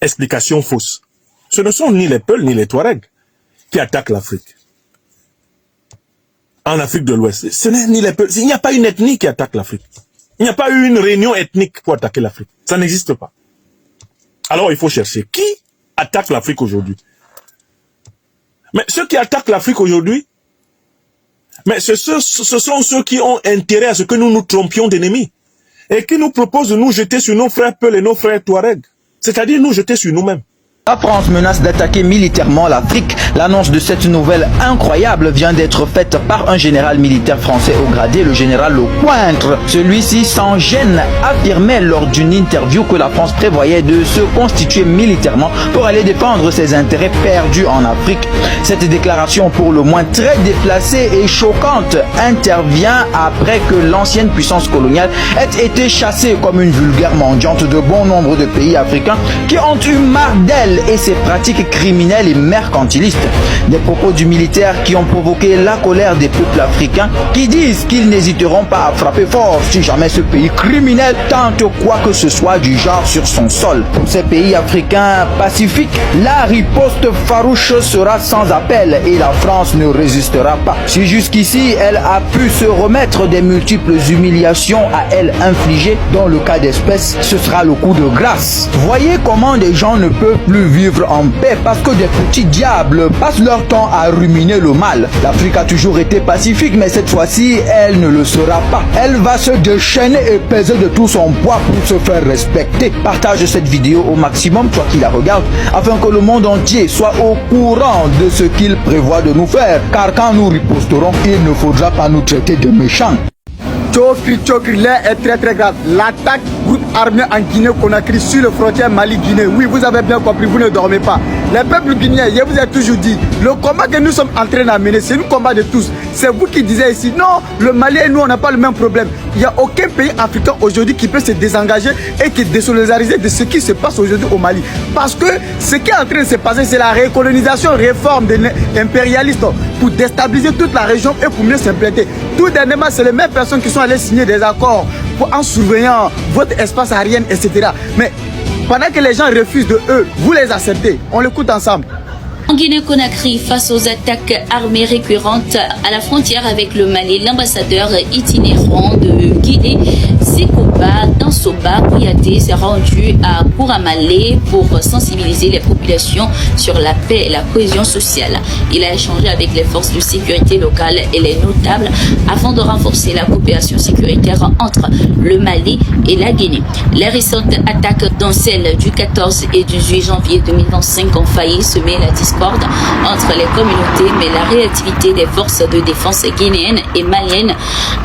explication fausse. Ce ne sont ni les Peuls ni les Touaregs qui attaquent l'Afrique. En Afrique de l'Ouest, ce n'est ni les Peuls. Il n'y a pas une ethnie qui attaque l'Afrique. Il n'y a pas eu une réunion ethnique pour attaquer l'Afrique. Ça n'existe pas. Alors il faut chercher qui attaque l'Afrique aujourd'hui. Mais ceux qui attaquent l'Afrique aujourd'hui, mais ce sont ceux qui ont intérêt à ce que nous nous trompions d'ennemis et qui nous proposent de nous jeter sur nos frères Peuls et nos frères Touaregs. C'est-à-dire nous jeter sur nous-mêmes. La France menace d'attaquer militairement l'Afrique. L'annonce de cette nouvelle incroyable vient d'être faite par un général militaire français au gradé, le général Lecointre. Celui-ci, sans gêne, affirmait lors d'une interview que la France prévoyait de se constituer militairement pour aller défendre ses intérêts perdus en Afrique. Cette déclaration, pour le moins très déplacée et choquante, intervient après que l'ancienne puissance coloniale ait été chassée comme une vulgaire mendiante de bon nombre de pays africains qui ont eu marre d'elle et ses pratiques criminelles et mercantilistes. Des propos du militaire qui ont provoqué la colère des peuples africains qui disent qu'ils n'hésiteront pas à frapper fort si jamais ce pays criminel tente quoi que ce soit du genre sur son sol. Pour ces pays africains pacifiques, la riposte farouche sera sans appel et la France ne résistera pas. Si jusqu'ici elle a pu se remettre des multiples humiliations à elle infligées, dans le cas d'espèce, ce sera le coup de grâce. Voyez comment des gens ne peuvent plus vivre en paix parce que des petits diables passent leur temps à ruminer le mal. L'Afrique a toujours été pacifique, mais cette fois-ci, elle ne le sera pas. Elle va se déchaîner et peser de tout son poids pour se faire respecter. Partage cette vidéo au maximum, toi qui la regardes, afin que le monde entier soit au courant de ce qu'il prévoit de nous faire. Car quand nous riposterons, il ne faudra pas nous traiter de méchants. Tchokri, l'air est très très grave. L'attaque groupe armé en Guinée-Conakry sur le frontière Mali-Guinée. Oui, vous avez bien compris, vous ne dormez pas. Les peuples guinéens, je vous ai toujours dit, le combat que nous sommes en train d'amener, c'est un combat de tous. C'est vous qui disiez ici, non, le Mali et nous, on n'a pas le même problème. Il n'y a aucun pays africain aujourd'hui qui peut se désengager et qui désolidariser de ce qui se passe aujourd'hui au Mali. Parce que ce qui est en train de se passer, c'est la récolonisation, réforme de l'impérialiste pour déstabiliser toute la région et pour mieux s'implanter. Tout dernièrement, c'est les mêmes personnes qui sont allées signer des accords en surveillant votre espace aérien, etc. Mais pendant que les gens refusent de eux, vous les acceptez. On l'écoute ensemble. En Guinée-Conakry, face aux attaques armées récurrentes à la frontière avec le Mali, l'ambassadeur itinérant de Guinée, Sekoba Dansoba Kouyaté, s'est rendu à Kouramale pour sensibiliser les populations sur la paix et la cohésion sociale. Il a échangé avec les forces de sécurité locales et les notables afin de renforcer la coopération sécuritaire entre le Mali et la Guinée. Les récentes attaques, dont celle du 14 et 18 janvier 2025, ont failli semer la discorde entre les communautés, mais la réactivité des forces de défense guinéennes et maliennes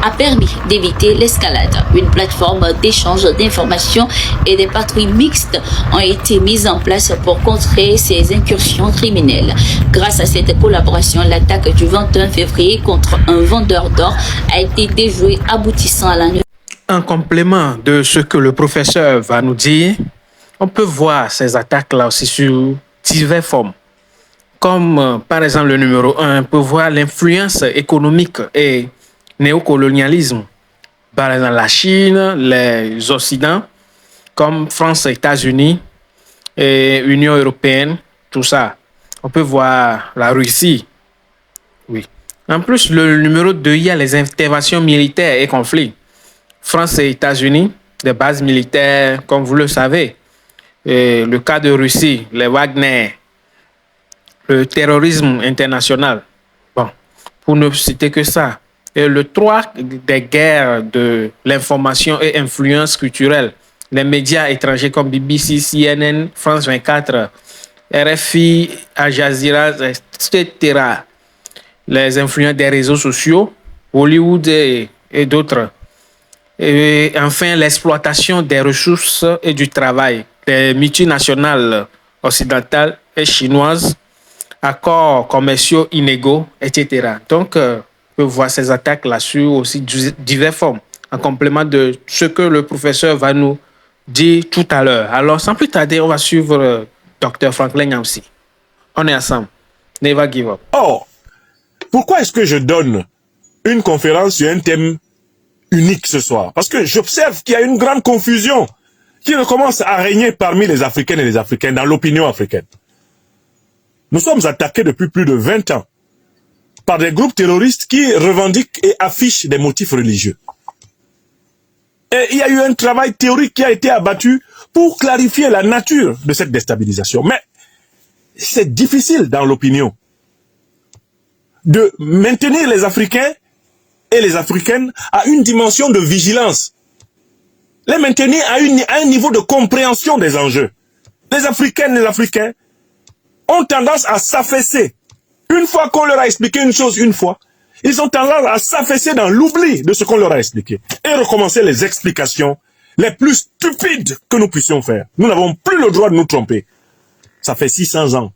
a permis d'éviter l'escalade. Une plateforme d'échange d'informations et des patrouilles mixtes ont été mises en place pour contrer ces incursions criminelles. Grâce à cette collaboration, l'attaque du 21 février contre un vendeur d'or a été déjouée, aboutissant à la nuit. En complément de ce que le professeur va nous dire, on peut voir ces attaques-là aussi sur diverses formes. Comme par exemple le numéro 1, on peut voir l'influence économique et néocolonialisme. Par exemple la Chine, les Occidents, comme France, États-Unis et Union européenne, tout ça. On peut voir la Russie. Oui. En plus, le numéro 2, il y a les interventions militaires et conflits. France et États-Unis, des bases militaires, comme vous le savez. Et le cas de Russie, les Wagner, le terrorisme international. Bon, pour ne citer que ça. Et le 3, des guerres de l'information et influence culturelle. Les médias étrangers comme BBC, CNN, France 24, RFI, Al Jazeera, etc. Les influences des réseaux sociaux, Hollywood et d'autres. Et enfin, l'exploitation des ressources et du travail. Les multinationales occidentales et chinoises, accords commerciaux inégaux, etc. Donc, on peut voir ces attaques-là sur aussi diverses formes, en complément de ce que le professeur va nous dire tout à l'heure. Alors, sans plus tarder, on va suivre Dr Franklin Nyamsi. On est ensemble. Never give up. Or, pourquoi est-ce que je donne une conférence sur un thème unique ce soir? Parce que j'observe qu'il y a une grande confusion. qui recommence à régner parmi les Africaines et les Africains, dans l'opinion africaine. Nous sommes attaqués depuis plus de 20 ans par des groupes terroristes qui revendiquent et affichent des motifs religieux. Et il y a eu un travail théorique qui a été abattu pour clarifier la nature de cette déstabilisation. Mais c'est difficile dans l'opinion de maintenir les Africains et les Africaines à une dimension de vigilance. Les maintenir à un niveau de compréhension des enjeux. Les Africaines et les Africains ont tendance à s'affaisser. Une fois qu'on leur a expliqué une chose une fois, ils ont tendance à s'affaisser dans l'oubli de ce qu'on leur a expliqué et recommencer les explications les plus stupides que nous puissions faire. Nous n'avons plus le droit de nous tromper. Ça fait 600 ans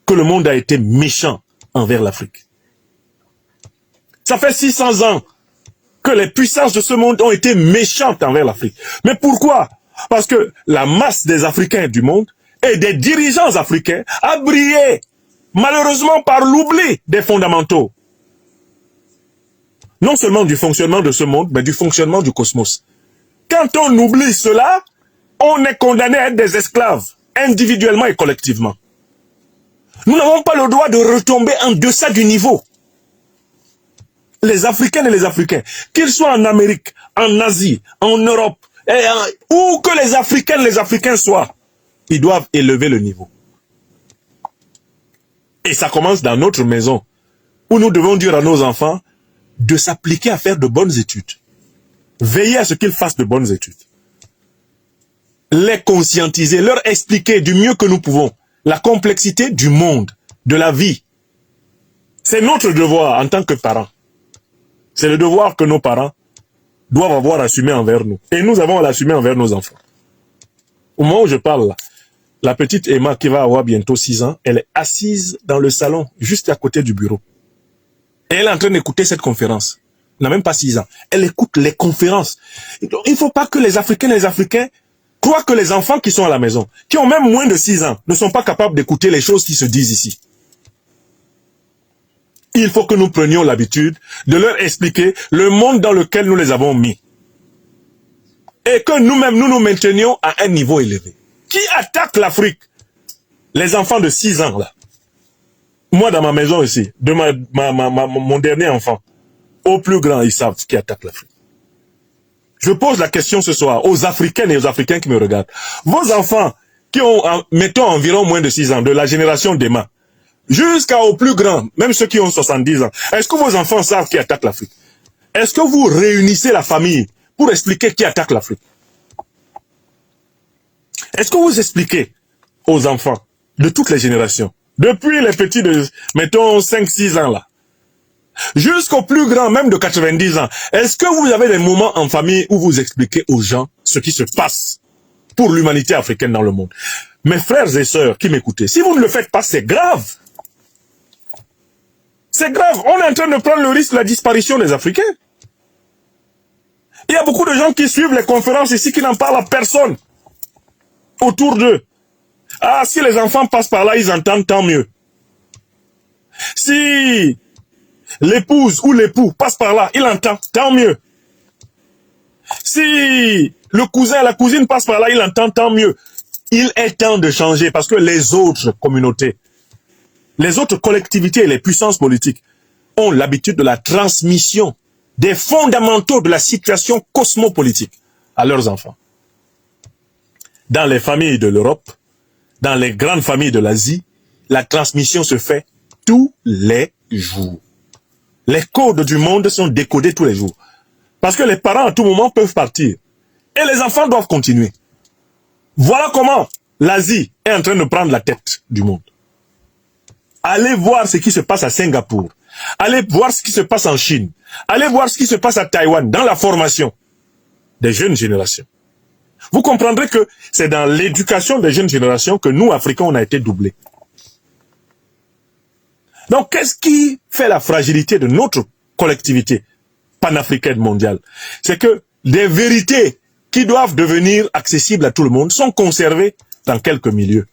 que le monde a été méchant envers l'Afrique. Ça fait 600 ans que les puissances de ce monde ont été méchantes envers l'Afrique. Mais pourquoi? Parce que la masse des Africains du monde et des dirigeants africains a brillé, malheureusement par l'oubli des fondamentaux. Non seulement du fonctionnement de ce monde, mais du fonctionnement du cosmos. Quand on oublie cela, on est condamné à être des esclaves, individuellement et collectivement. Nous n'avons pas le droit de retomber en deçà du niveau. Les Africaines et les Africains, qu'ils soient en Amérique, en Asie, en Europe, où que les Africaines et les Africains soient, ils doivent élever le niveau. Et ça commence dans notre maison, où nous devons dire à nos enfants de s'appliquer à faire de bonnes études. Veiller à ce qu'ils fassent de bonnes études. Les conscientiser, leur expliquer du mieux que nous pouvons la complexité du monde, de la vie. C'est notre devoir en tant que parents. C'est le devoir que nos parents doivent avoir assumé envers nous. Et nous avons à l'assumer envers nos enfants. Au moment où je parle là, la petite Emma qui va avoir bientôt 6 ans, elle est assise dans le salon, juste à côté du bureau. Et elle est en train d'écouter cette conférence. Elle n'a même pas 6 ans. Elle écoute les conférences. Il ne faut pas que les Africaines et les Africains croient que les enfants qui sont à la maison, qui ont même moins de 6 ans, ne sont pas capables d'écouter les choses qui se disent ici. Il faut que nous prenions l'habitude de leur expliquer le monde dans lequel nous les avons mis. Et que nous-mêmes, nous nous maintenions à un niveau élevé. Qui attaque l'Afrique? Les enfants de 6 ans, là. Moi, dans ma maison ici, de mon dernier enfant, au plus grand, ils savent qui attaque l'Afrique. Je pose la question ce soir aux Africaines et aux Africains qui me regardent. Vos enfants qui ont, mettons, environ moins de 6 ans, de la génération d'Emma, jusqu'au plus grand, même ceux qui ont 70 ans, est-ce que vos enfants savent qui attaque l'Afrique? Est-ce que vous réunissez la famille pour expliquer qui attaque l'Afrique? Est-ce que vous expliquez aux enfants de toutes les générations, depuis les petits de, mettons, 5-6 ans là, jusqu'au plus grand, même de 90 ans, est-ce que vous avez des moments en famille où vous expliquez aux gens ce qui se passe pour l'humanité africaine dans le monde? Mes frères et sœurs qui m'écoutez, si vous ne le faites pas, c'est grave. C'est grave. On est en train de prendre le risque de la disparition des Africains. Il y a beaucoup de gens qui suivent les conférences ici qui n'en parlent à personne autour d'eux. Ah, si les enfants passent par là, ils entendent, tant mieux. Si l'épouse ou l'époux passe par là, il entend, tant mieux. Si le cousin, la cousine passe par là, il entend, tant mieux. Il est temps de changer parce que les autres communautés, les autres collectivités et les puissances politiques ont l'habitude de la transmission des fondamentaux de la situation cosmopolitique à leurs enfants. Dans les familles de l'Europe, dans les grandes familles de l'Asie, la transmission se fait tous les jours. Les codes du monde sont décodés tous les jours. Parce que les parents à tout moment peuvent partir. Et les enfants doivent continuer. Voilà comment l'Asie est en train de prendre la tête du monde. Allez voir ce qui se passe à Singapour. Allez voir ce qui se passe en Chine. Allez voir ce qui se passe à Taïwan dans la formation des jeunes générations. Vous comprendrez que c'est dans l'éducation des jeunes générations que nous, Africains, on a été doublés. Donc, qu'est-ce qui fait la fragilité de notre collectivité panafricaine mondiale? C'est que des vérités qui doivent devenir accessibles à tout le monde sont conservées dans quelques milieux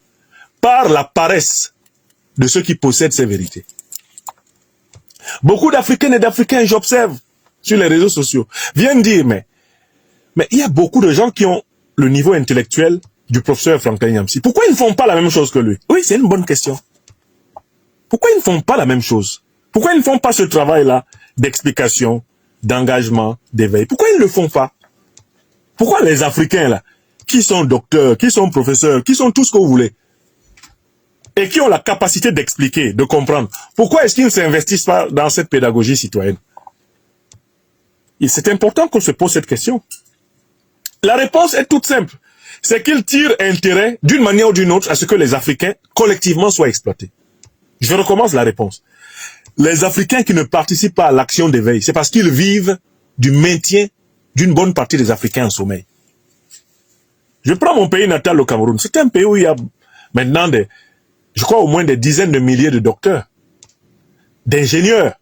par la paresse de ceux qui possèdent ces vérités. Beaucoup d'Africaines et d'Africains, j'observe sur les réseaux sociaux, viennent dire, mais il y a beaucoup de gens qui ont le niveau intellectuel du professeur Franklin Nyamsi. Pourquoi ils ne font pas la même chose que lui? Oui, c'est une bonne question. Pourquoi ils ne font pas la même chose? Pourquoi ils ne font pas ce travail-là d'explication, d'engagement, d'éveil? Pourquoi ils ne le font pas? Pourquoi les Africains, là, qui sont docteurs, qui sont professeurs, qui sont tout ce que vous voulez, et qui ont la capacité d'expliquer, de comprendre, pourquoi est-ce qu'ils ne s'investissent pas dans cette pédagogie citoyenne? Et c'est important qu'on se pose cette question. La réponse est toute simple. C'est qu'ils tirent intérêt, d'une manière ou d'une autre, à ce que les Africains, collectivement, soient exploités. Je recommence la réponse. Les Africains qui ne participent pas à l'action d'éveil, c'est parce qu'ils vivent du maintien d'une bonne partie des Africains en sommeil. Je prends mon pays natal, le Cameroun. C'est un pays où il y a maintenant je crois au moins des dizaines de milliers de docteurs, d'ingénieurs,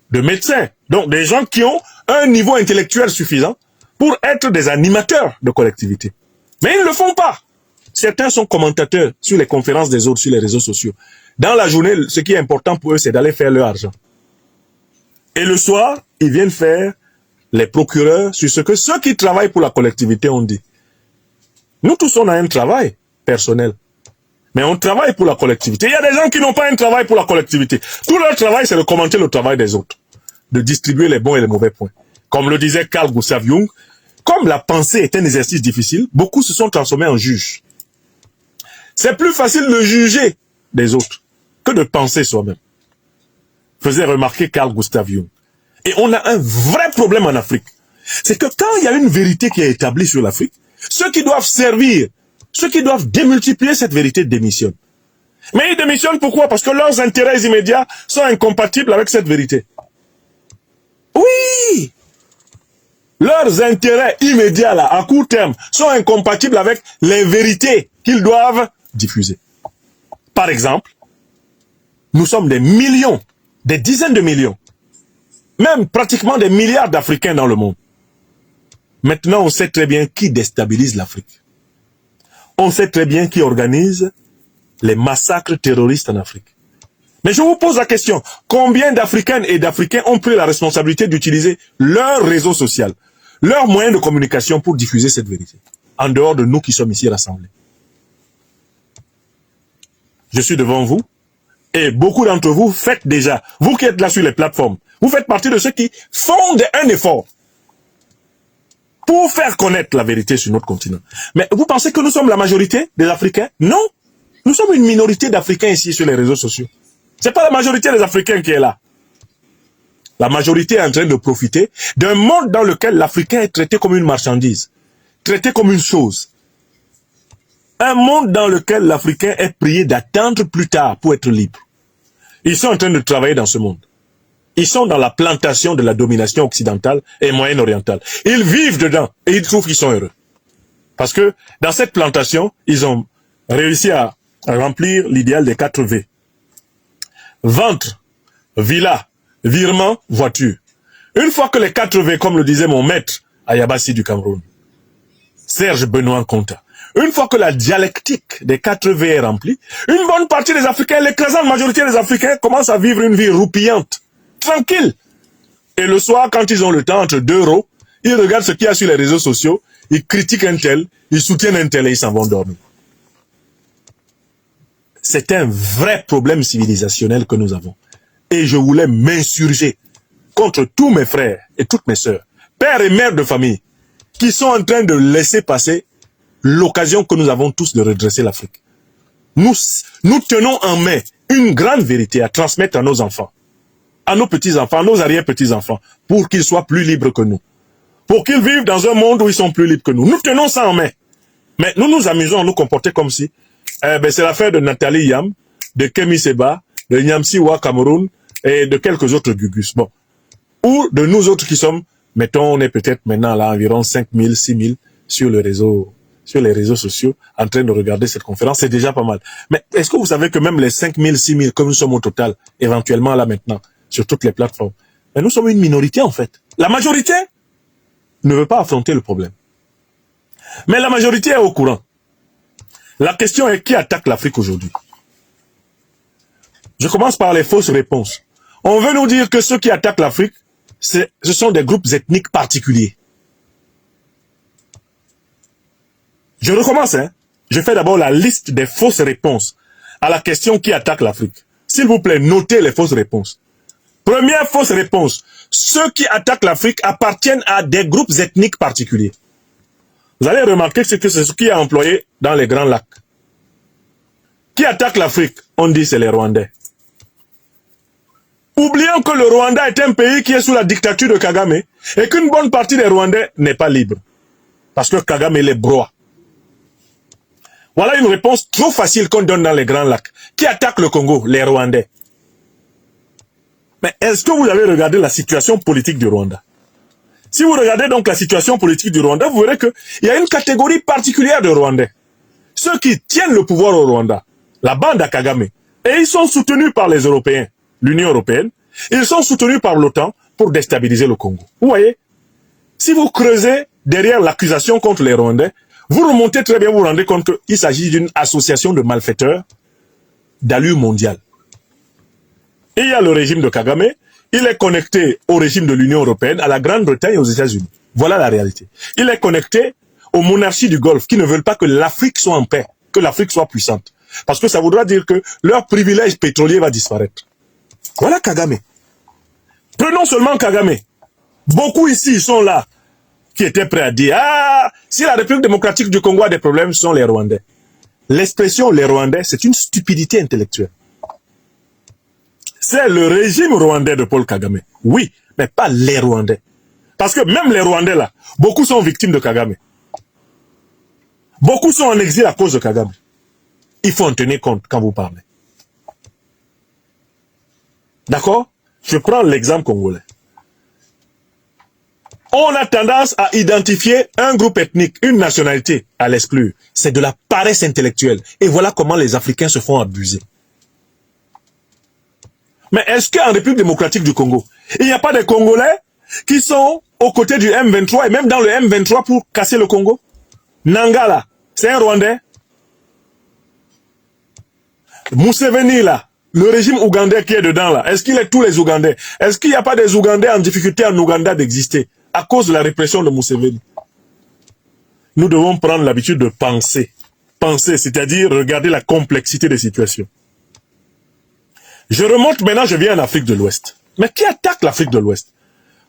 de médecins. Donc des gens qui ont un niveau intellectuel suffisant pour être des animateurs de collectivité. Mais ils ne le font pas. Certains sont commentateurs sur les conférences des autres, sur les réseaux sociaux. Dans la journée, ce qui est important pour eux, c'est d'aller faire leur argent. Et le soir, ils viennent faire les procureurs sur ce que ceux qui travaillent pour la collectivité ont dit. Nous tous, on a un travail personnel. Mais on travaille pour la collectivité. Il y a des gens qui n'ont pas un travail pour la collectivité. Tout leur travail, c'est de commenter le travail des autres. De distribuer les bons et les mauvais points. Comme le disait Carl Gustav Jung, comme la pensée est un exercice difficile, beaucoup se sont transformés en juges. C'est plus facile de juger des autres que de penser soi-même. Faisait remarquer Carl Gustav Jung. Et on a un vrai problème en Afrique. C'est que quand il y a une vérité qui est établie sur l'Afrique, ceux qui doivent servir, ceux qui doivent démultiplier cette vérité démissionnent. Mais ils démissionnent pourquoi? Parce que leurs intérêts immédiats sont incompatibles avec cette vérité. Oui! Leurs intérêts immédiats, là, à court terme, sont incompatibles avec les vérités qu'ils doivent diffuser. Par exemple, nous sommes des millions, des dizaines de millions, même pratiquement des milliards d'Africains dans le monde. Maintenant, on sait très bien qui déstabilise l'Afrique. On sait très bien qui organise les massacres terroristes en Afrique. Mais je vous pose la question, combien d'Africaines et d'Africains ont pris la responsabilité d'utiliser leur réseau social, leurs moyens de communication pour diffuser cette vérité, en dehors de nous qui sommes ici rassemblés? Je suis devant vous, et beaucoup d'entre vous faites déjà, vous qui êtes là sur les plateformes, vous faites partie de ceux qui font un effort pour faire connaître la vérité sur notre continent. Mais vous pensez que nous sommes la majorité des Africains? Non. Nous sommes une minorité d'Africains ici sur les réseaux sociaux. C'est pas la majorité des Africains qui est là. La majorité est en train de profiter d'un monde dans lequel l'Africain est traité comme une marchandise, traité comme une chose. Un monde dans lequel l'Africain est prié d'attendre plus tard pour être libre. Ils sont en train de travailler dans ce monde. Ils sont dans la plantation de la domination occidentale et moyenne-orientale. Ils vivent dedans et ils trouvent qu'ils sont heureux. Parce que dans cette plantation, ils ont réussi à remplir l'idéal des 4 V. Ventre, villa, virement, voiture. Une fois que les 4 V, comme le disait mon maître à Yabassi du Cameroun, Serge Benoît Conta, une fois que la dialectique des 4 V est remplie, une bonne partie des Africains, l'écrasante majorité des Africains commencent à vivre une vie roupillante, tranquille. Et le soir, quand ils ont le temps, entre 2 euros, ils regardent ce qu'il y a sur les réseaux sociaux, ils critiquent un tel, ils soutiennent un tel et ils s'en vont dormir. C'est un vrai problème civilisationnel que nous avons. Et je voulais m'insurger contre tous mes frères et toutes mes sœurs, pères et mères de famille, qui sont en train de laisser passer l'occasion que nous avons tous de redresser l'Afrique. Nous tenons en main une grande vérité à transmettre à nos enfants, à nos petits-enfants, à nos arrière-petits-enfants, pour qu'ils soient plus libres que nous. Pour qu'ils vivent dans un monde où ils sont plus libres que nous. Nous tenons ça en main. Mais nous nous amusons à nous comporter comme si c'est l'affaire de Nathalie Yam, de Kemi Seba, de Nyamsi Wa Cameroun et de quelques autres Gugus. Bon. Ou de nous autres qui sommes, mettons, on est peut-être maintenant là environ 5 000, 6 000 sur les réseaux sociaux en train de regarder cette conférence. C'est déjà pas mal. Mais est-ce que vous savez que même les 5 000, 6 000 que nous sommes au total, éventuellement là maintenant, sur toutes les plateformes, mais nous sommes une minorité en fait. La majorité ne veut pas affronter le problème. Mais la majorité est au courant. La question est qui attaque l'Afrique aujourd'hui? Je commence par les fausses réponses. On veut nous dire que ceux qui attaquent l'Afrique, ce sont des groupes ethniques particuliers. Je recommence, hein. Je fais d'abord la liste des fausses réponses à la question qui attaque l'Afrique. S'il vous plaît, notez les fausses réponses. Première fausse réponse. Ceux qui attaquent l'Afrique appartiennent à des groupes ethniques particuliers. Vous allez remarquer que c'est ce qui est employé dans les Grands Lacs. Qui attaque l'Afrique? On dit c'est les Rwandais. Oublions que le Rwanda est un pays qui est sous la dictature de Kagame et qu'une bonne partie des Rwandais n'est pas libre. Parce que Kagame les broie. Voilà une réponse trop facile qu'on donne dans les Grands Lacs. Qui attaque le Congo? Les Rwandais. Mais est-ce que vous avez regardé la situation politique du Rwanda? Si vous regardez donc la situation politique du Rwanda, vous verrez qu'il y a une catégorie particulière de Rwandais. Ceux qui tiennent le pouvoir au Rwanda, la bande à Kagame. Et ils sont soutenus par les Européens, l'Union européenne. Ils sont soutenus par l'OTAN pour déstabiliser le Congo. Vous voyez? Si vous creusez derrière l'accusation contre les Rwandais, vous remontez très bien, vous vous rendez compte qu'il s'agit d'une association de malfaiteurs d'allure mondiale. Et il y a le régime de Kagame, il est connecté au régime de l'Union européenne, à la Grande-Bretagne et aux États-Unis. Voilà la réalité. Il est connecté aux monarchies du Golfe qui ne veulent pas que l'Afrique soit en paix, que l'Afrique soit puissante. Parce que ça voudra dire que leur privilège pétrolier va disparaître. Voilà Kagame. Prenons seulement Kagame. Beaucoup ici sont là, qui étaient prêts à dire « Ah, si la République démocratique du Congo a des problèmes, ce sont les Rwandais. » L'expression « les Rwandais », c'est une stupidité intellectuelle. C'est le régime rwandais de Paul Kagame. Oui, mais pas les Rwandais. Parce que même les Rwandais là, beaucoup sont victimes de Kagame. Beaucoup sont en exil à cause de Kagame. Il faut en tenir compte quand vous parlez. D'accord? Je prends l'exemple congolais. On a tendance à identifier un groupe ethnique, une nationalité, à l'exclure. C'est de la paresse intellectuelle. Et voilà comment les Africains se font abuser. Mais est-ce qu'en République démocratique du Congo, il n'y a pas des Congolais qui sont aux côtés du M23 et même dans le M23 pour casser le Congo? Nangala, c'est un Rwandais. Museveni là, le régime ougandais qui est dedans là, est-ce qu'il est tous les Ougandais? Est-ce qu'il n'y a pas des Ougandais en difficulté en Ouganda d'exister à cause de la répression de Museveni? Nous devons prendre l'habitude de penser. Penser, c'est-à-dire regarder la complexité des situations. Je remonte maintenant, je viens en Afrique de l'Ouest. Mais qui attaque l'Afrique de l'Ouest?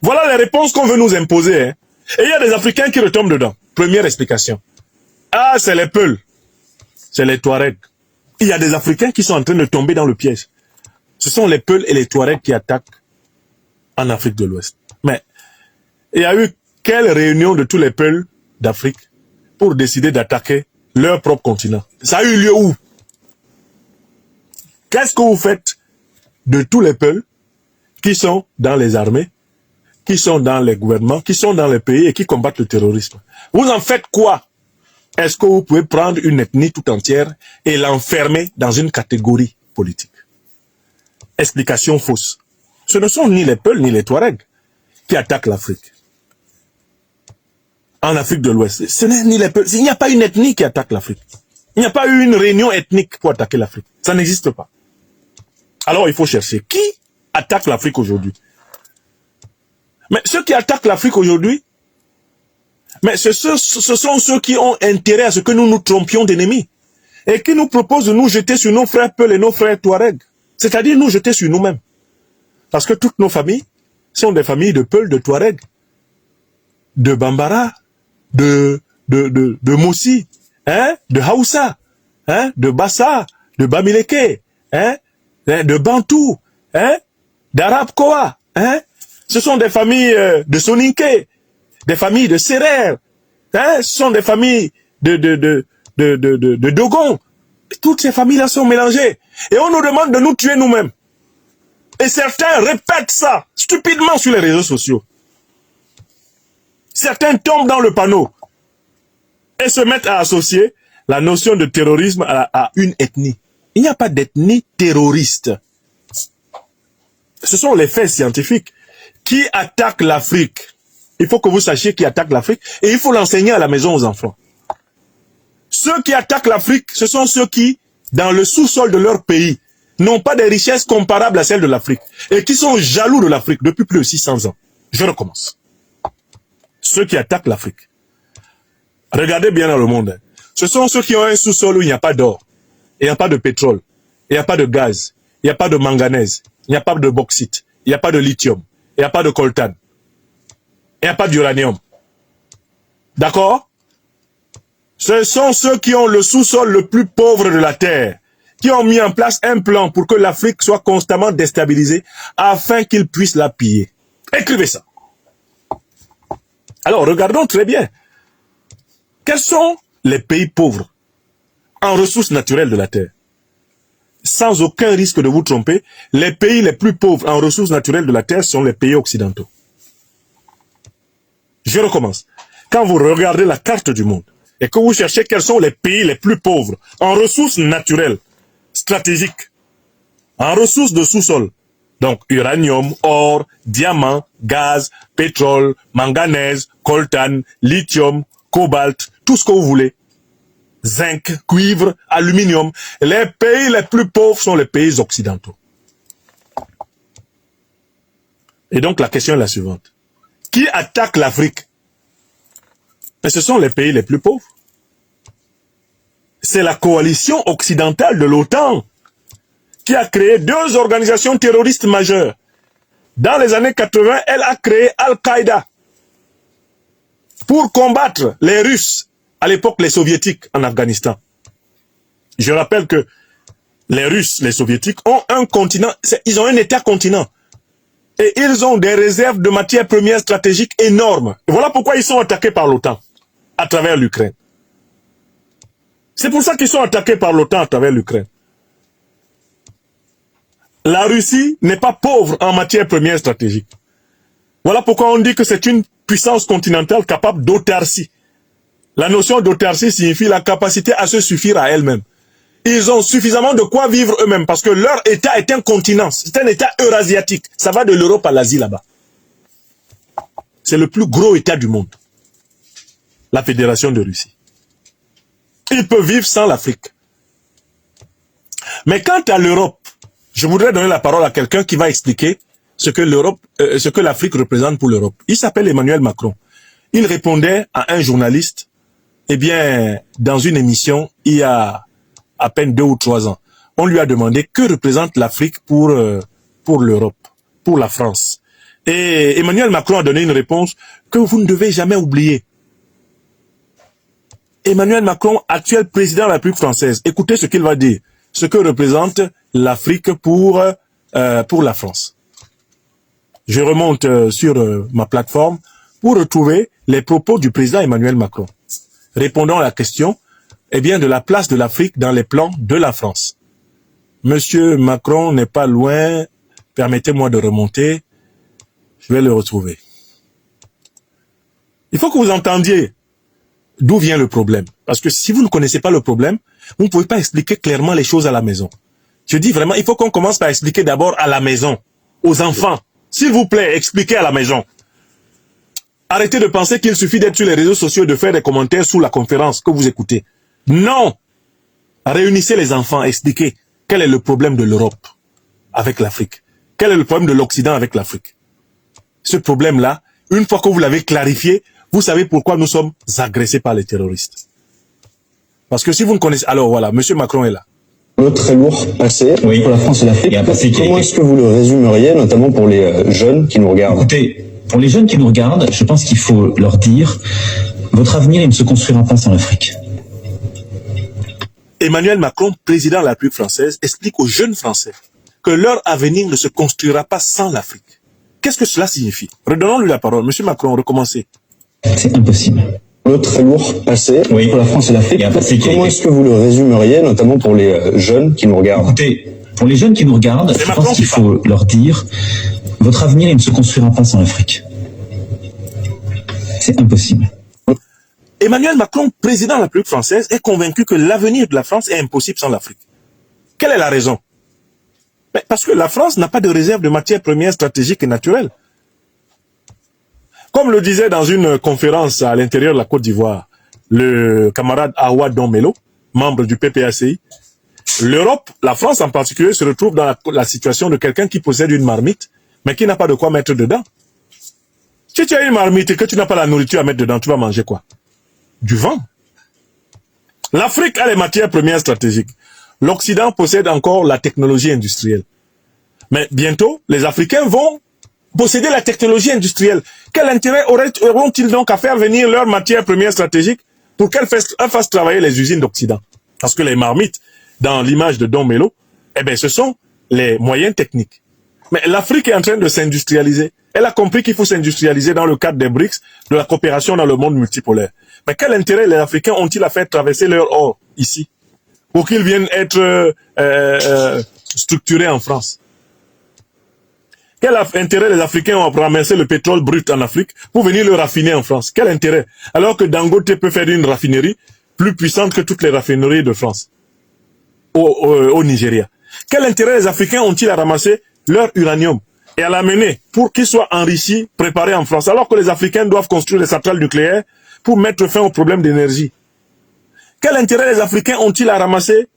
Voilà les réponses qu'on veut nous imposer. Hein. Et il y a des Africains qui retombent dedans. Première explication. Ah, c'est les Peuls. C'est les Touaregs. Il y a des Africains qui sont en train de tomber dans le piège. Ce sont les Peuls et les Touaregs qui attaquent en Afrique de l'Ouest. Mais il y a eu quelle réunion de tous les Peuls d'Afrique pour décider d'attaquer leur propre continent? Ça a eu lieu où? Qu'est-ce que vous faites de tous les Peuls qui sont dans les armées, qui sont dans les gouvernements, qui sont dans les pays et qui combattent le terrorisme? Vous en faites quoi? Est-ce que vous pouvez prendre une ethnie tout entière et l'enfermer dans une catégorie politique? Explication fausse. Ce ne sont ni les Peuls ni les Touaregs qui attaquent l'Afrique. En Afrique de l'Ouest, ce n'est ni les Peuls. Il n'y a pas une ethnie qui attaque l'Afrique. Il n'y a pas eu une réunion ethnique pour attaquer l'Afrique. Ça n'existe pas. Alors il faut chercher qui attaque l'Afrique aujourd'hui. Mais ceux qui attaquent l'Afrique aujourd'hui, mais ce sont ceux qui ont intérêt à ce que nous nous trompions d'ennemis et qui nous proposent de nous jeter sur nos frères Peuls et nos frères Touaregs. C'est-à-dire nous jeter sur nous-mêmes. Parce que toutes nos familles sont des familles de Peuls, de Touaregs, de Bambara, de Moussi, hein, de Haoussa, hein, de Bassa, de Bamileke, hein, de Bantou, hein, d'Arab Koa, hein. Ce sont des familles de Soninké, des familles de Serer, hein, ce sont des familles de Dogon. Toutes ces familles-là sont mélangées. Et on nous demande de nous tuer nous-mêmes. Et certains répètent ça stupidement sur les réseaux sociaux. Certains tombent dans le panneau et se mettent à associer la notion de terrorisme à une ethnie. Il n'y a pas d'ethnie terroriste. Ce sont les faits scientifiques qui attaquent l'Afrique. Il faut que vous sachiez qui attaque l'Afrique et il faut l'enseigner à la maison aux enfants. Ceux qui attaquent l'Afrique, ce sont ceux qui, dans le sous-sol de leur pays, n'ont pas des richesses comparables à celles de l'Afrique et qui sont jaloux de l'Afrique depuis plus de 600 ans. Je recommence. Ceux qui attaquent l'Afrique. Regardez bien dans le monde. Ce sont ceux qui ont un sous-sol où il n'y a pas d'or, il n'y a pas de pétrole, il n'y a pas de gaz, il n'y a pas de manganèse, il n'y a pas de bauxite, il n'y a pas de lithium, il n'y a pas de coltan, il n'y a pas d'uranium. D'accord? Ce sont ceux qui ont le sous-sol le plus pauvre de la terre, qui ont mis en place un plan pour que l'Afrique soit constamment déstabilisée afin qu'ils puissent la piller. Écrivez ça. Alors, regardons très bien. Quels sont les pays pauvres en ressources naturelles de la terre? Sans aucun risque de vous tromper, les pays les plus pauvres en ressources naturelles de la terre sont les pays occidentaux. Je recommence. Quand vous regardez la carte du monde et que vous cherchez quels sont les pays les plus pauvres en ressources naturelles, stratégiques, en ressources de sous-sol, donc uranium, or, diamant, gaz, pétrole, manganèse, coltan, lithium, cobalt, tout ce que vous voulez, zinc, cuivre, aluminium, les pays les plus pauvres sont les pays occidentaux. Et donc la question est la suivante. Qui attaque l'Afrique? Mais ce sont les pays les plus pauvres. C'est la coalition occidentale de l'OTAN qui a créé deux organisations terroristes majeures. Dans les années 80, elle a créé Al-Qaïda pour combattre les Russes, à l'époque les Soviétiques en Afghanistan. Je rappelle que les Russes, les Soviétiques ont un continent, ils ont un État-continent. Et ils ont des réserves de matières premières stratégiques énormes. Et voilà pourquoi ils sont attaqués par l'OTAN à travers l'Ukraine. C'est pour ça qu'ils sont attaqués par l'OTAN à travers l'Ukraine. La Russie n'est pas pauvre en matières premières stratégiques. Voilà pourquoi on dit que c'est une puissance continentale capable d'autarcie. La notion d'autarcie signifie la capacité à se suffire à elle-même. Ils ont suffisamment de quoi vivre eux-mêmes parce que leur État est un continent. C'est un État eurasiatique. Ça va de l'Europe à l'Asie là-bas. C'est le plus gros État du monde. La Fédération de Russie. Ils peuvent vivre sans l'Afrique. Mais quant à l'Europe, je voudrais donner la parole à quelqu'un qui va expliquer ce que l'Afrique représente pour l'Europe. Il s'appelle Emmanuel Macron. Il répondait à un journaliste, eh bien, dans une émission, il y a à peine 2 ou 3 ans. On lui a demandé que représente l'Afrique pour l'Europe, pour la France. Et Emmanuel Macron a donné une réponse que vous ne devez jamais oublier. Emmanuel Macron, actuel président de la République française, écoutez ce qu'il va dire, ce que représente l'Afrique pour la France. Je remonte sur ma plateforme pour retrouver les propos du président Emmanuel Macron, répondant à la question eh bien, de la place de l'Afrique dans les plans de la France. Monsieur Macron n'est pas loin, permettez-moi de remonter, je vais le retrouver. Il faut que vous entendiez d'où vient le problème. Parce que si vous ne connaissez pas le problème, vous ne pouvez pas expliquer clairement les choses à la maison. Je dis vraiment, il faut qu'on commence par expliquer d'abord à la maison, aux enfants. S'il vous plaît, expliquez à la maison. Arrêtez de penser qu'il suffit d'être sur les réseaux sociaux et de faire des commentaires sous la conférence que vous écoutez. Non! Réunissez les enfants, expliquez quel est le problème de l'Europe avec l'Afrique. Quel est le problème de l'Occident avec l'Afrique. Ce problème-là, une fois que vous l'avez clarifié, vous savez pourquoi nous sommes agressés par les terroristes. Parce que si vous ne connaissez... Alors voilà, monsieur Macron est là. Le très lourd passé pour la France et l'Afrique. Comment est-ce que vous le résumeriez, notamment pour les jeunes qui nous regardent? Écoutez, pour les jeunes qui nous regardent, je pense qu'il faut leur dire votre avenir, il ne se construira pas sans l'Afrique. Emmanuel Macron, président de la République française, explique aux jeunes Français que leur avenir ne se construira pas sans l'Afrique. Qu'est-ce que cela signifie? Redonnons-lui la parole. Monsieur Macron, recommencez. C'est impossible. Le très lourd passé pour la France et l'Afrique. Comment est-ce que vous le résumeriez, notamment pour les jeunes qui nous regardent? Écoutez, pour les jeunes qui nous regardent, je pense qu'il faut leur dire votre avenir, il ne se construira pas sans l'Afrique. C'est impossible. Emmanuel Macron, président de la République française, est convaincu que l'avenir de la France est impossible sans l'Afrique. Quelle est la raison? Parce que la France n'a pas de réserve de matières premières stratégiques et naturelles. Comme le disait dans une conférence à l'intérieur de la Côte d'Ivoire, le camarade Awa Domelo, membre du PPACI, l'Europe, la France en particulier, se retrouve dans la situation de quelqu'un qui possède une marmite, mais qui n'a pas de quoi mettre dedans. Si tu as une marmite et que tu n'as pas la nourriture à mettre dedans, tu vas manger quoi? Du vent. L'Afrique a les matières premières stratégiques. L'Occident possède encore la technologie industrielle. Mais bientôt, les Africains vont posséder la technologie industrielle. Quel intérêt auront-ils donc à faire venir leurs matières premières stratégiques pour qu'elles fassent travailler les usines d'Occident? Parce que les marmites, dans l'image de Don Melo, eh bien, ce sont les moyens techniques. Mais l'Afrique est en train de s'industrialiser. Elle a compris qu'il faut s'industrialiser dans le cadre des BRICS, de la coopération dans le monde multipolaire. Mais quel intérêt les Africains ont-ils à faire traverser leur or ici pour qu'ils viennent être structurés en France? Quel intérêt les Africains ont à ramasser le pétrole brut en Afrique pour venir le raffiner en France? Quel intérêt? Alors que Dangote peut faire une raffinerie plus puissante que toutes les raffineries de France au Nigeria. Quel intérêt les Africains ont-ils à ramasser leur uranium et à l'amener pour qu'il soit enrichi, préparé en France, alors que les Africains doivent construire des centrales nucléaires pour mettre fin aux problèmes d'énergie? Quel intérêt les Africains ont-ils à ramasser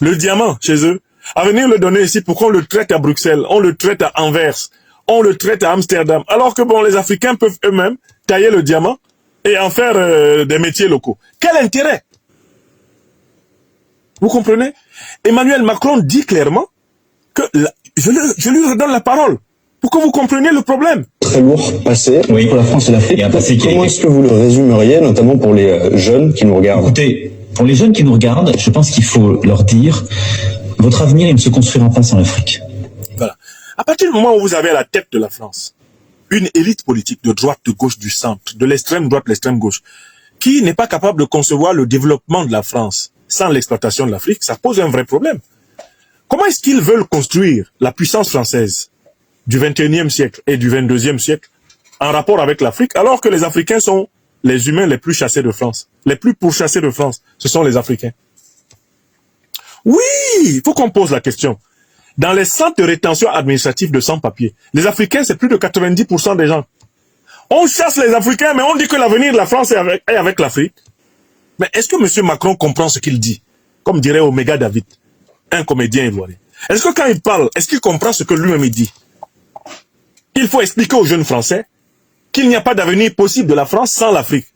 le diamant chez eux, à venir le donner ici pour qu'on le traite à Bruxelles, on le traite à Anvers, on le traite à Amsterdam, alors que bon, les Africains peuvent eux-mêmes tailler le diamant et en faire des métiers locaux? Quel intérêt? Vous comprenez? Emmanuel Macron dit clairement que je lui redonne la parole pour que vous compreniez le problème. Très lourd passé pour la France et l'Afrique. Comment est-ce que vous le résumeriez, notamment pour les jeunes qui nous regardent? Écoutez, pour les jeunes qui nous regardent, je pense qu'il faut leur dire votre avenir, il ne se construira pas sans l'Afrique. Voilà. À partir du moment où vous avez à la tête de la France une élite politique de droite, de gauche, du centre, de l'extrême droite, l'extrême gauche, qui n'est pas capable de concevoir le développement de la France sans l'exploitation de l'Afrique, ça pose un vrai problème. Comment est-ce qu'ils veulent construire la puissance française du 21e siècle et du 22e siècle en rapport avec l'Afrique, alors que les Africains sont les humains les plus chassés de France, les plus pourchassés de France, ce sont les Africains. Oui, il faut qu'on pose la question. Dans les centres de rétention administrative de sans-papiers, les Africains, c'est plus de 90% des gens. On chasse les Africains, mais on dit que l'avenir de la France est avec l'Afrique. Mais est-ce que M. Macron comprend ce qu'il dit? Comme dirait Omega David, un comédien ivoirien. Est-ce que quand il parle, est-ce qu'il comprend ce que lui-même dit? Il faut expliquer aux jeunes Français qu'il n'y a pas d'avenir possible de la France sans l'Afrique.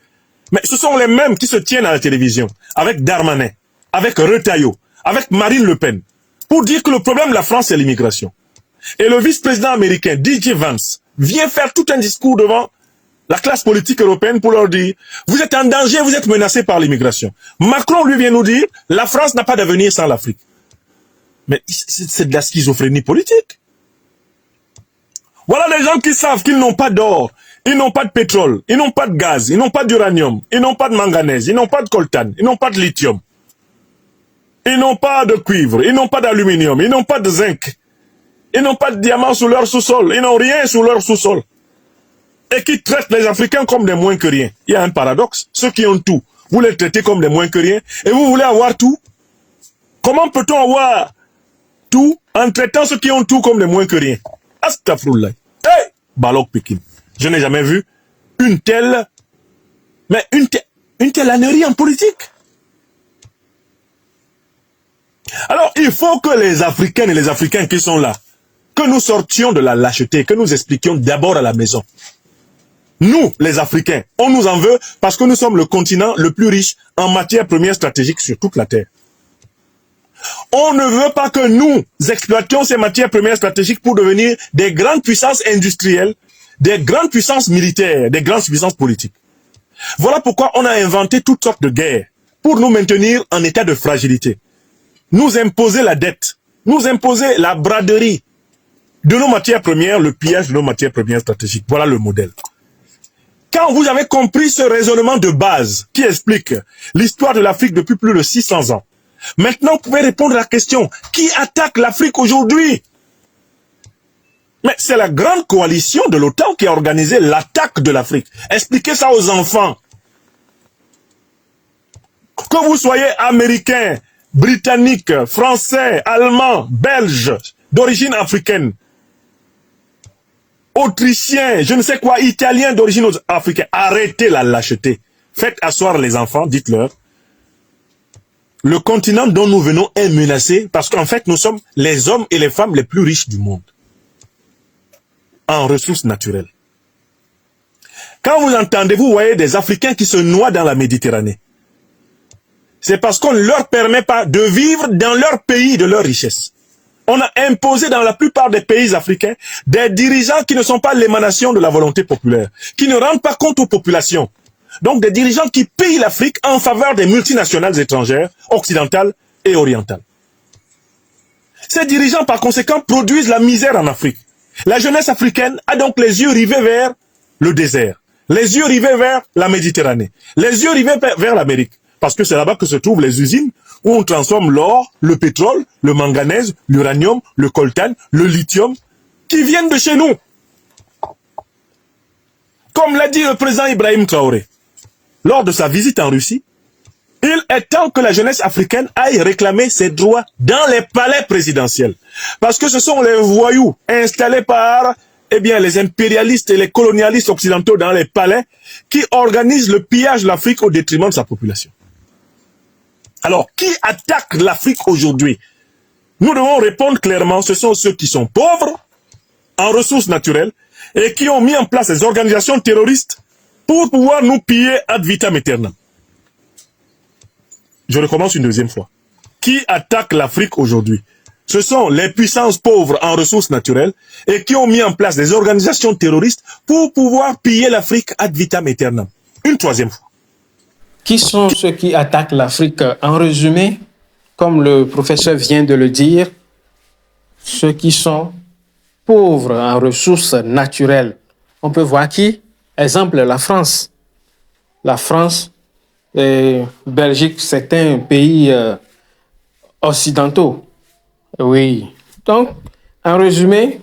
Mais ce sont les mêmes qui se tiennent à la télévision, avec Darmanin, avec Retailleau, avec Marine Le Pen, pour dire que le problème de la France, c'est l'immigration. Et le vice-président américain, DJ Vance, vient faire tout un discours devant la classe politique européenne pour leur dire « Vous êtes en danger, vous êtes menacés par l'immigration. » Macron, lui, vient nous dire « La France n'a pas d'avenir sans l'Afrique. » Mais c'est de la schizophrénie politique. Voilà les gens qui savent qu'ils n'ont pas d'or, ils n'ont pas de pétrole, ils n'ont pas de gaz, ils n'ont pas d'uranium, ils n'ont pas de manganèse, ils n'ont pas de coltan, ils n'ont pas de lithium. Ils n'ont pas de cuivre, ils n'ont pas d'aluminium, ils n'ont pas de zinc. Ils n'ont pas de diamants sous leur sous-sol, ils n'ont rien sous leur sous-sol. Et qui traitent les Africains comme des moins que rien. Il y a un paradoxe. Ceux qui ont tout, vous les traitez comme des moins que rien. Et vous voulez avoir tout? Comment peut-on avoir tout en traitant ceux qui ont tout comme des moins que rien? Astaghfirullah. Hey! Balok Pekin. Je n'ai jamais vu une telle ânerie en politique. Alors, il faut que les Africaines et les Africains qui sont là, que nous sortions de la lâcheté, que nous expliquions d'abord à la maison. Nous, les Africains, on nous en veut parce que nous sommes le continent le plus riche en matières premières stratégiques sur toute la Terre. On ne veut pas que nous exploitions ces matières premières stratégiques pour devenir des grandes puissances industrielles, des grandes puissances militaires, des grandes puissances politiques. Voilà pourquoi on a inventé toutes sortes de guerres pour nous maintenir en état de fragilité. Nous imposer la dette, nous imposer la braderie de nos matières premières, le pillage de nos matières premières stratégiques. Voilà le modèle. Quand vous avez compris ce raisonnement de base qui explique l'histoire de l'Afrique depuis plus de 600 ans, maintenant vous pouvez répondre à la question, qui attaque l'Afrique aujourd'hui? Mais c'est la grande coalition de l'OTAN qui a organisé l'attaque de l'Afrique. Expliquez ça aux enfants. Que vous soyez américain, britannique, français, allemand, belge, d'origine africaine, autrichien, je ne sais quoi, italien d'origine africaine, arrêtez la lâcheté. Faites asseoir les enfants, dites-leur. Le continent dont nous venons est menacé parce qu'en fait, nous sommes les hommes et les femmes les plus riches du monde en ressources naturelles. Quand vous entendez, vous voyez des Africains qui se noient dans la Méditerranée. c'est parce qu'on ne leur permet pas de vivre dans leur pays, de leur richesse. On a imposé dans la plupart des pays africains des dirigeants qui ne sont pas l'émanation de la volonté populaire, qui ne rendent pas compte aux populations. Donc des dirigeants qui pillent l'Afrique en faveur des multinationales étrangères, occidentales et orientales. Ces dirigeants, par conséquent, produisent la misère en Afrique. La jeunesse africaine a donc les yeux rivés vers le désert, les yeux rivés vers la Méditerranée, les yeux rivés vers l'Amérique, parce que c'est là-bas que se trouvent les usines où on transforme l'or, le pétrole, le manganèse, l'uranium, le coltan, le lithium, qui viennent de chez nous. Comme l'a dit le président Ibrahim Traoré, lors de sa visite en Russie, il est temps que la jeunesse africaine aille réclamer ses droits dans les palais présidentiels. Parce que ce sont les voyous installés par les impérialistes et les colonialistes occidentaux dans les palais qui organisent le pillage de l'Afrique au détriment de sa population. Alors, qui attaque l'Afrique aujourd'hui? Nous devons répondre clairement, ce sont ceux qui sont pauvres en ressources naturelles et qui ont mis en place des organisations terroristes pour pouvoir nous piller ad vitam aeternam. Je recommence une deuxième fois. Qui attaque l'Afrique aujourd'hui? Ce sont les puissances pauvres en ressources naturelles et qui ont mis en place des organisations terroristes pour pouvoir piller l'Afrique ad vitam aeternam. Une troisième fois. Qui sont ceux qui attaquent l'Afrique? En résumé, comme le professeur vient de le dire, ceux qui sont pauvres en ressources naturelles. On peut voir qui? Exemple, la France. La France et Belgique, c'est un pays occidentaux. Oui. Donc, en résumé,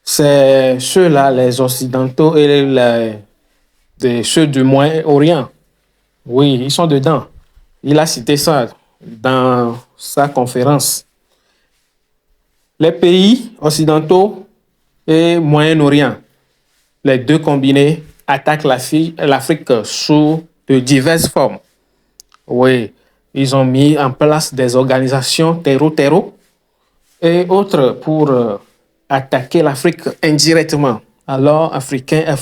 c'est ceux-là, les occidentaux et ceux du Moyen-Orient. Oui, ils sont dedans. Il a cité ça dans sa conférence. Les pays occidentaux et Moyen-Orient, les deux combinés, attaquent l'Afrique sous de diverses formes. Oui, ils ont mis en place des organisations terreau et autres pour attaquer l'Afrique indirectement. Alors, Africains,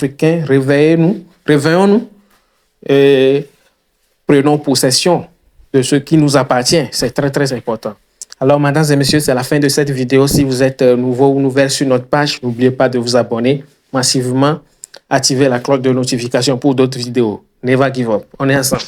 réveillons-nous et prenons possession de ce qui nous appartient. C'est très, très important. Alors, mesdames et messieurs, c'est la fin de cette vidéo. Si vous êtes nouveau ou nouvelle sur notre page, n'oubliez pas de vous abonner massivement. Activez la cloche de notification pour d'autres vidéos. Never give up. On est ensemble.